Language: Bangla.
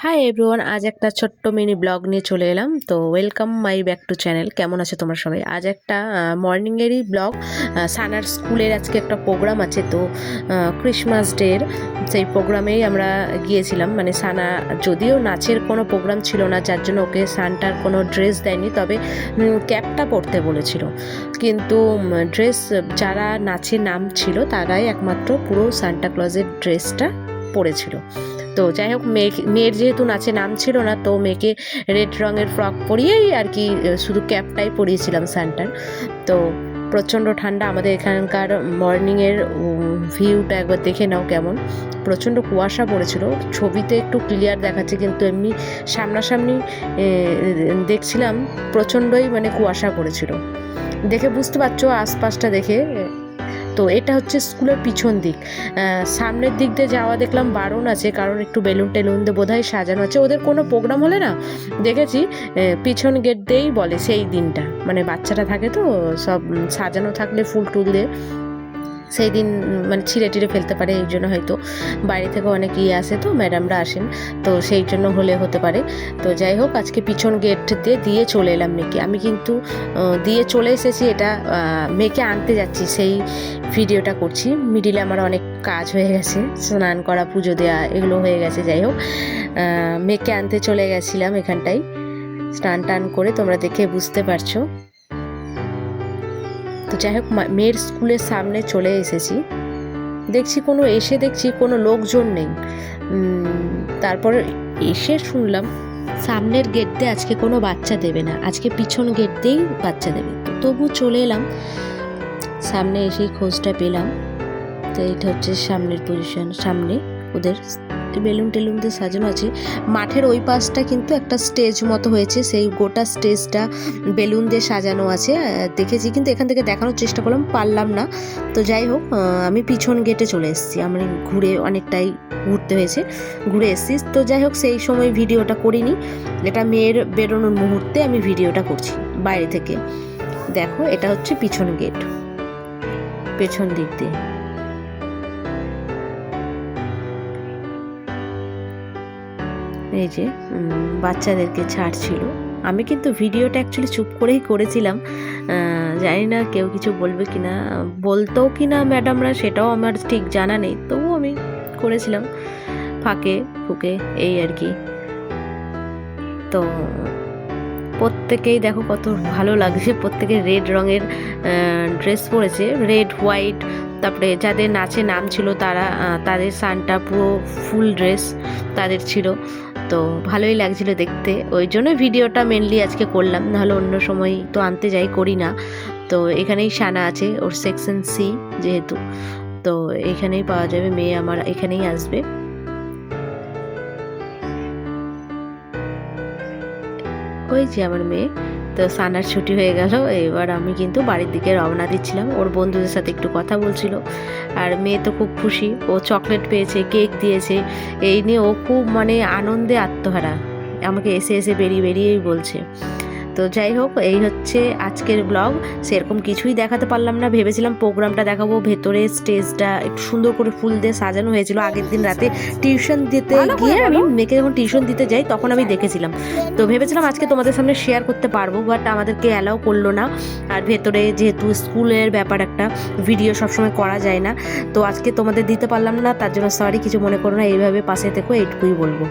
হাই এভরিওয়ান, আজ একটা ছোট্ট মিনি ব্লগ নিয়ে চলে এলাম। তো welcome my back to channel. কেমন আছো তোমরা সবাই? আজ একটা মর্নিংয়েরই ব্লগ। সানার স্কুলের আজকে একটা প্রোগ্রাম আছে, তো ক্রিসমাস ডের সেই প্রোগ্রামেই আমরা গিয়েছিলাম। মানে সানা যদিও নাচের কোনো প্রোগ্রাম ছিল না, যার জন্য ওকে সানটার কোনো ড্রেস দেয়নি, তবে ক্যাপটা পরতে বলেছিল। কিন্তু ড্রেস যারা নাচে নাম ছিল তারাই একমাত্র পুরো সান্টা ক্লজের ড্রেসটা পরেছিল। তো যাই হোক, মেয়ের যেহেতু নাচে নাম ছিল না, তো মেয়েকে রেড রঙের ফ্রক পরিয়েই আর কি শুধু ক্যাপটাই পরিয়েছিলাম সান্টার। তো প্রচণ্ড ঠান্ডা। আমাদের এখানকার মর্নিংয়ের ভিউটা একবার দেখে নাও কেমন। প্রচণ্ড কুয়াশা পড়েছিল। ছবিতে একটু ক্লিয়ার দেখাচ্ছে, কিন্তু এমনি সামনাসামনি দেখছিলাম প্রচণ্ডই মানে কুয়াশা পড়েছিল। দেখে বুঝতে পারছো আশপাশটা দেখে। তো এটা হচ্ছে স্কুলের পিছন দিক। সামনের দিক দিয়ে যাওয়া দেখলাম বারণ আছে, কারণ একটু বেলুন টেলুন দিয়ে বোধহয় সাজানো আছে। ওদের কোনো প্রোগ্রাম হলে না দেখেছি পিছন গেট দিয়েই বলে সেই দিনটা, মানে বাচ্চারা থাকে তো সব সাজানো থাকলে ফুল টুল দিয়ে সেই দিন মানে ছিঁড়ে টিড়ে ফেলতে পারে, এই জন্য হয়তো বাইরে থেকে অনেক আসে, তো ম্যাডামরা আসেন, তো সেই জন্য হলে হতে পারে। তো যাই হোক, আজকে পিছন গেট দিয়ে চলে এলাম মেয়েকে। আমি কিন্তু দিয়ে চলে এসেছি, এটা মেয়েকে আনতে যাচ্ছি সেই ভিডিওটা করছি। মিডিলে আমার অনেক কাজ হয়ে গেছে, স্নান করা, পুজো দেওয়া, এগুলো হয়ে গেছে। যাই হোক, মেয়েকে আনতে চলে গেছিলাম এখানটায়, স্নান টান করে, তোমরা দেখে বুঝতে পারছো। তো যাই হোক, মেয়ের স্কুলের সামনে চলে এসেছি। দেখছি কোনো লোকজন নেই। তারপর এসে শুনলাম সামনের গেট দিয়ে আজকে কোনো বাচ্চা দেবে না, আজকে পিছন গেট দিয়েই বাচ্চা দেবে। তো তবু চলে এলাম, সামনে এসেই খোঁজটা পেলাম। তো এইটা হচ্ছে সামনের পজিশন, সামনে ওদের বেলুন টেলুন দিয়ে সাজানো আছে। মাঠের ওই পাশটা কিন্তু একটা স্টেজ মতো হয়েছে, সেই গোটা স্টেজটা বেলুন দিয়ে সাজানো আছে দেখেছি, কিন্তু এখান থেকে দেখানোর চেষ্টা করলাম, পারলাম না। তো যাই হোক, আমি পিছন গেটে চলে এসেছি। আমি ঘুরে অনেকটাই ঘুরতে হয়েছে, ঘুরে এসেছি। তো যাই হোক, সেই সময় ভিডিওটা করিনি, এটা মেয়ের বেরোনোর মুহূর্তে আমি ভিডিওটা করছি বাইরে থেকে। দেখো, এটা হচ্ছে পিছন গেট, পেছন দিক দিয়ে। এই যে বাচ্চাদেরকে ছাড়ছিল। আমি কিন্তু ভিডিওটা অ্যাকচুয়ালি চুপ করেই করেছিলাম, জানি না কেউ কিছু বলবে কি না, বলতেও কি না ম্যাডামরা, সেটাও আমার ঠিক জানা নেই, তবুও আমি করেছিলাম ফাঁকে ফুঁকে, এই আর কি। তো প্রত্যেকেই দেখো কত ভালো লাগছে, প্রত্যেকে রেড রঙের ড্রেস পরেছে, রেড হোয়াইট। তারপরে যাদের নাচে নাম ছিল তাদের সানটা পুরো ফুল ড্রেস তাদের ছিল। তো ভালোই লাগছিল দেখতে, ওই জন্য ভিডিওটা মেনলি আজকে করলাম, নাহলে অন্য সময় তো আনতে যাই, করি না। তো এখানেই সানা আছে, ওর সেকশন সি যেহেতু, তো এখানেই পাওয়া যাবে, মেয়ে আমার এখানেই আসবে। ওই যে আমার মেয়ে। তো সানার ছুটি হয়ে গেল, এবার আমি কিন্তু বাড়ির দিকে রওনা দিচ্ছিলাম। ওর বন্ধুদের সাথে একটু কথা বলছিল, আর মেয়ে তো খুব খুশি, ও চকলেট পেয়েছে, কেক দিয়েছে, এই নিয়ে ও খুব মানে আনন্দে আত্মহারা, আমাকে এসে এসে বেরিয়েই বলছে। তো যাই হোক, এই হচ্ছে আজকের ব্লগ। সেরকম কিছুই দেখাতে পারলাম না, ভেবেছিলাম প্রোগ্রামটা দেখাবো, ভেতরে স্টেজটা একটু সুন্দর করে ফুল দিয়ে সাজানো হয়েছিল। আগের দিন রাতে টিউশন দিতে গিয়ে আমি মেয়েকে যখন টিউশন দিতে যাই তখন আমি দেখেছিলাম। তো ভেবেছিলাম আজকে তোমাদের সামনে শেয়ার করতে পারবো, বাট আমাদেরকে অ্যালাউ করলো না। আর ভেতরে যেহেতু স্কুলের ব্যাপার, একটা ভিডিও সবসময় করা যায় না, তো আজকে তোমাদের দিতে পারলাম না, তার জন্য সরি, কিছু মনে করো না, এইভাবে পাশে থেকো, এইটুকুই বলবো।